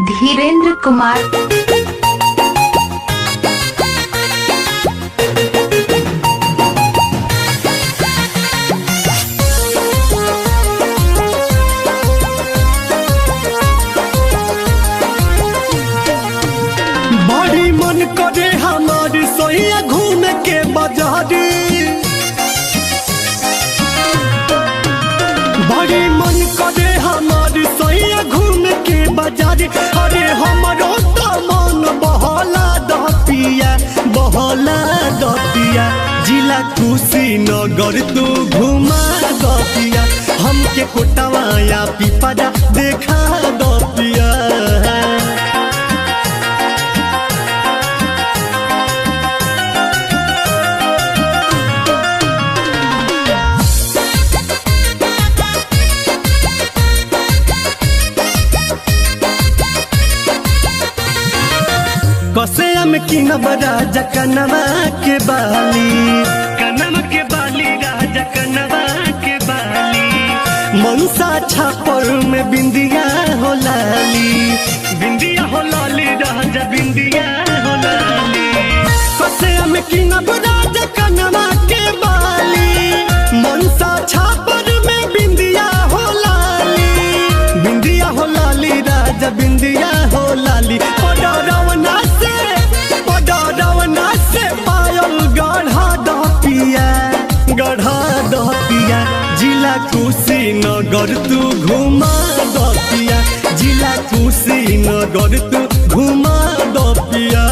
धीरेन्द्र कुमार। बड़ी मन करे हमारी सोइया घूम के बाजारी, बड़ी मन करे हमारी सोइया घूम के बाजारी। अरे हमारो तो मन बहला दपिया, बहला दपिया। जिला कुशीनगर तू घुमा दपिया, हमके कोटवाया पिपरा देखा दपिया। कसे हम किनब राजा कनवा के बाली, कनवा के बाली राजा कनवा के बाली। मनसा छापर में बिंदिया हो लाली, बिंदिया हो लाली राजा बिंदिया हो लाली। कसे हम किनब राजा कनवा के बाली, मनसा छापर में बिंदिया हो लाली, बिंदिया हो लाली राजा बिंदिया हो लाली। गढ़ा दपिया जिला कुशीनगर तू घुमा दपिया, जिला कुशीनगर तू घुमा दपिया।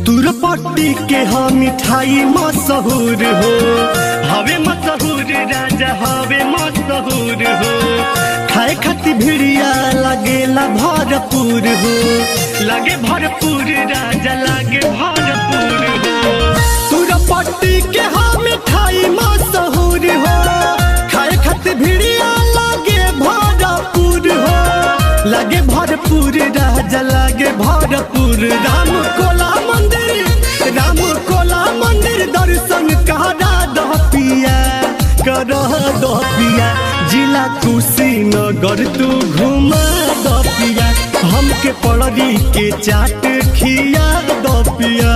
तुरपट्टी के हाँ मिठाई मशहूर हो, हवे मशहूर राजा हवे मशहूर हो। खाए खाती भिड़िया लगेला भरपूर हो, लगे भरपूर राजा लगे भरपूर हो। तुरपट्टी के हाँ मिठाई मशहूर हो, खाए खाती भिड़िया लगे भरपूर हो, लगे भरपूर राजा लगे भरपूर। राम कोला मंदिर, राम कोला मंदिर दर्शन करा दपिया, करा दपिया। जिला कुशीनगर तू घुमा दपिया, हमके पड़री के चाट खिया दपिया।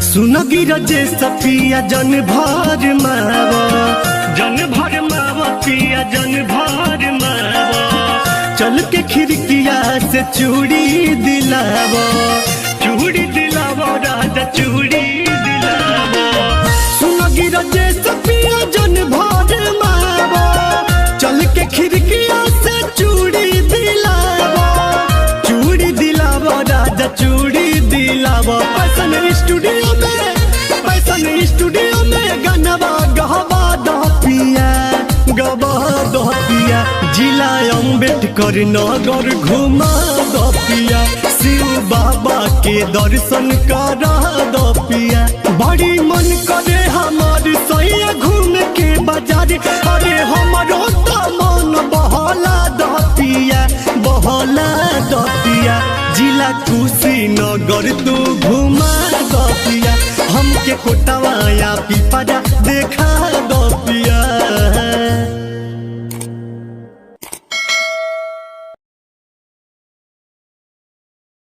सुनगी रजे सफिया जन भर मावा, जन भर मावा पिया जन भर मावा। चल के खिड़किया से चूड़ी दिलावा, चूड़ी दिलावा राजा चूड़ी दिलावा। सुनगी रजे सफिया जन भर मावा, चल के खिड़किया से चूड़ी दिलावा, चूड़ी दिलावा राजा चूड़ी दिलावा। फैशन स्टूडियो में, फैशन स्टूडियो में गनवा गहवा दपिया, गवा दपिया। जिला अम्बेडकर नगर घुमा दपिया, शिव बाबा के दर्शन करा दपिया। बड़ी मन करे हमारी सैया घूम के बाजारी। अरे हमारो तो मन बहला दपिया, बहला दपिया। जिला कुशीनगर तू घुमा दपिया, हमके कोटवाया पिपरा देखा दपिया।